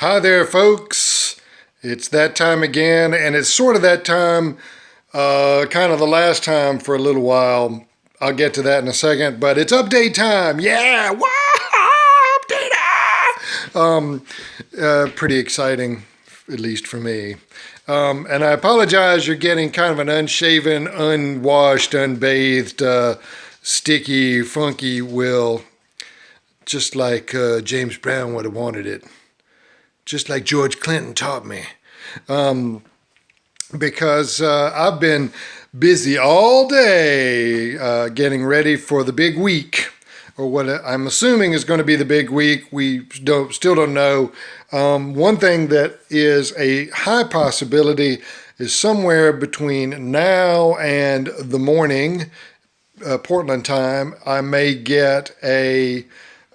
Hi there, folks. It's that time again, and it's sort of that time, kind of the last time for a little while. I'll get to that in a second, but it's update time. Yeah, wow, update! Pretty exciting, at least for me. And I apologize, you're getting kind of an unshaven, unwashed, unbathed, sticky, funky Will, just like James Brown would have wanted it. Just like George Clinton taught me. Because I've been busy all day getting ready for the big week, or what I'm assuming is going to be the big week. We still don't know. One thing that is a high possibility is somewhere between now and the morning, Portland time, I may get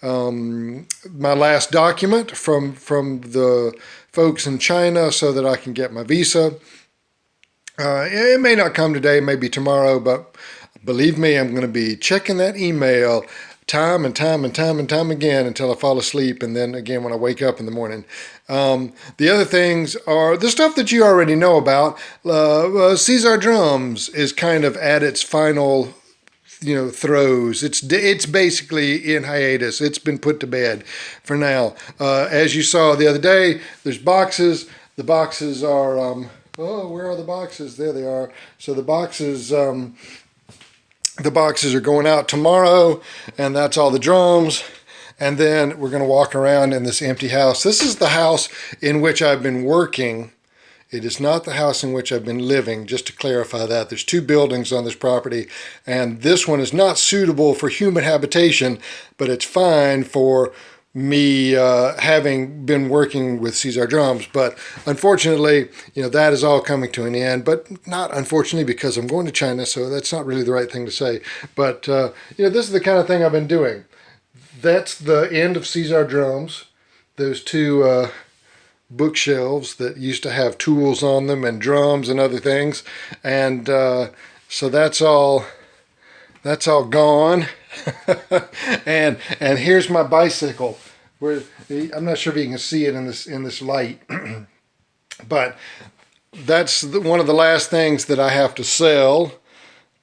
my last document from the folks in China so that I can get my visa. It may not come today, maybe tomorrow, but believe me, I'm going to be checking that email time and time again until I fall asleep, and then again when I wake up in the morning. The other things are the stuff that you already know about. Seesar Drums is kind of at its final throws. It's basically in hiatus. It's been put to bed for now. As you saw the other day, there's boxes. The boxes are, oh, where are the boxes? There they are. So the boxes are going out tomorrow, and that's all the drums. And then we're going to walk around in this empty house. This is the house in which I've been working. It is not the house in which I've been living, just to clarify that. There's two buildings on this property, and this one is not suitable for human habitation, but it's fine for me having been working with Seesar Drums. But unfortunately, that is all coming to an end, but not unfortunately because I'm going to China, so that's not really the right thing to say. But, this is the kind of thing I've been doing. That's the end of Seesar Drums. Those two bookshelves that used to have tools on them and drums and other things, and so that's all gone. and here's my bicycle. I'm not sure if you can see it in this light, but that's one of the last things that I have to sell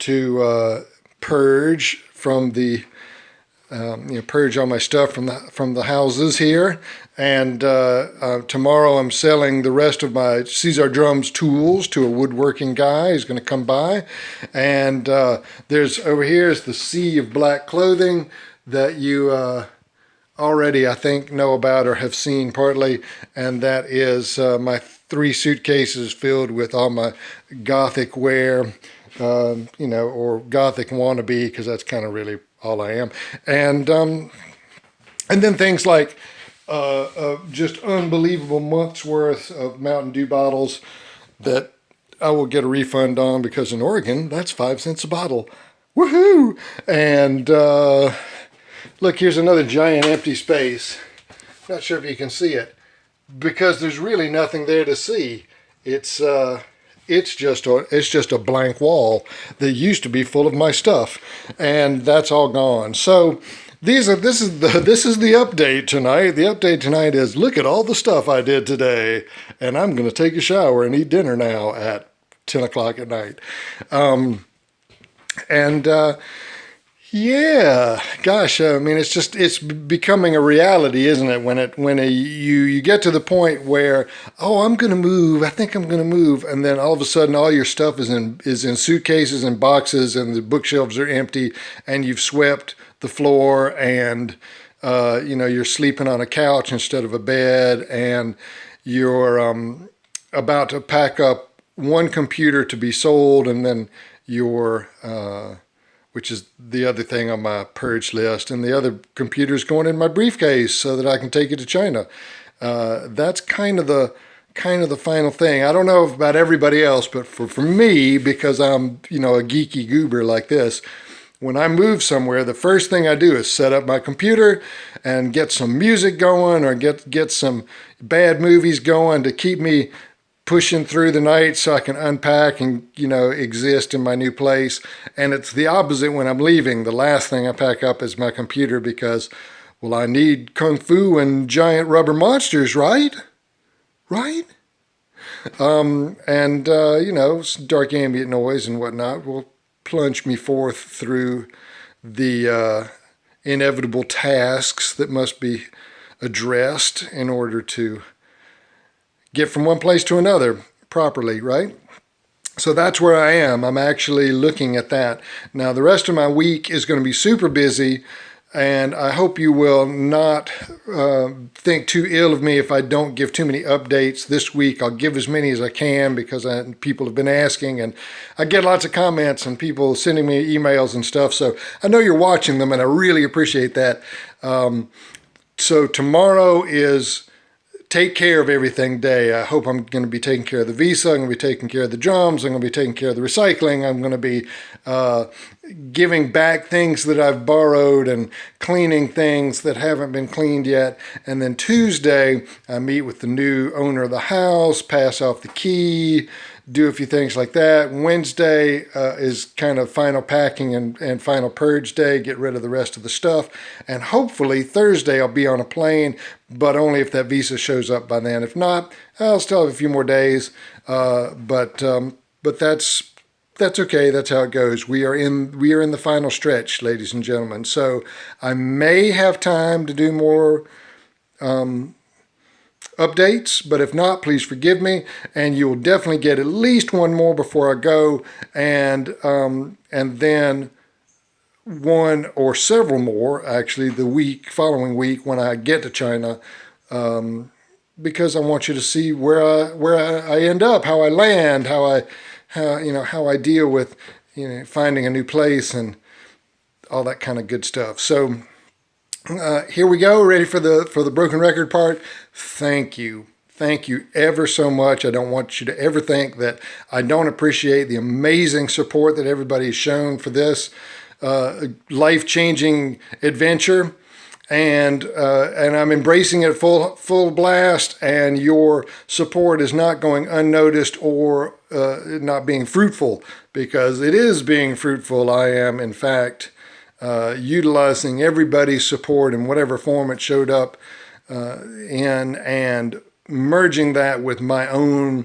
to purge from the purge all my stuff from the houses here. And tomorrow I'm selling the rest of my Seesar Drums tools to a woodworking guy who's going to come by. And there's over here is the sea of black clothing that you already, I think, know about or have seen partly. And that is my 3 suitcases filled with all my Gothic wear, or Gothic wannabe, because that's kind of really all I am. And then things like just unbelievable months worth of Mountain Dew bottles that I will get a refund on, because in Oregon that's 5 cents a bottle. Woohoo! And look, here's another giant empty space. Not sure if you can see it, because there's really nothing there to see. It's just a blank wall that used to be full of my stuff, and that's all gone. So this is the update tonight. The update tonight is, look at all the stuff I did today, and I'm going to take a shower and eat dinner now at 10 o'clock at night. Yeah, gosh, I mean, it's becoming a reality, isn't it? When you get to the point where, oh, I'm going to move, I think I'm going to move, and then all of a sudden all your stuff is in suitcases and boxes, and the bookshelves are empty, and you've swept the floor, and you're sleeping on a couch instead of a bed, and you're about to pack up one computer to be sold, and then your which is the other thing on my purge list, and the other computer's going in my briefcase so that I can take it to China. That's kind of the final thing. I don't know about everybody else, but for me, because I'm a geeky goober like this, when I move somewhere, the first thing I do is set up my computer and get some music going, or get some bad movies going to keep me pushing through the night so I can unpack and, exist in my new place. And it's the opposite when I'm leaving. The last thing I pack up is my computer, because, well, I need kung fu and giant rubber monsters, right? right? You know, dark ambient noise and whatnot will plunge me forth through the inevitable tasks that must be addressed in order to get from one place to another properly, right? So that's where I am. I'm actually looking at that. Now, the rest of my week is going to be super busy, and I hope you will not think too ill of me if I don't give too many updates this week. I'll give as many as I can because people have been asking, and I get lots of comments and people sending me emails and stuff. So I know you're watching them, and I really appreciate that. So tomorrow is take care of everything day. I hope I'm going to be taking care of the visa. I'm going to be taking care of the drums. I'm going to be taking care of the recycling. I'm going to be giving back things that I've borrowed and cleaning things that haven't been cleaned yet. And then Tuesday, I meet with the new owner of the house, pass off the key, do a few things like that. Wednesday is kind of final packing and final purge day, get rid of the rest of the stuff. And hopefully Thursday I'll be on a plane, but only if that visa shows up by then. If not, I'll still have a few more days. But that's okay. That's how it goes. We are in the final stretch, ladies and gentlemen. So I may have time to do more updates, but if not, please forgive me, and you will definitely get at least one more before I go, and then one or several more actually the following week when I get to China, because I want you to see where I end up, how I land, how I deal with finding a new place and all that kind of good stuff. So here we go, ready for the broken record part. Thank you ever so much. I don't want you to ever think that I don't appreciate the amazing support that everybody has shown for this life-changing adventure, and I'm embracing it full blast. And your support is not going unnoticed or not being fruitful, because it is being fruitful. I am, in fact, utilizing everybody's support in whatever form it showed up in, and merging that with my own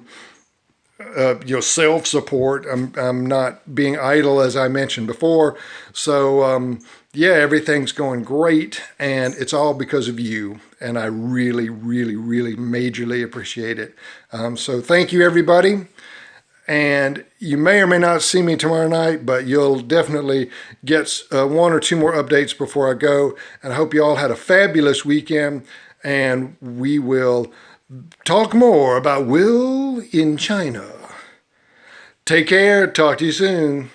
self-support. I'm not being idle, as I mentioned before. So yeah, everything's going great, and it's all because of you, and I really majorly appreciate it. So thank you, everybody. And you may or may not see me tomorrow night, but you'll definitely get one or two more updates before I go. And I hope you all had a fabulous weekend, and we will talk more about Will in China. Take care. Talk to you soon.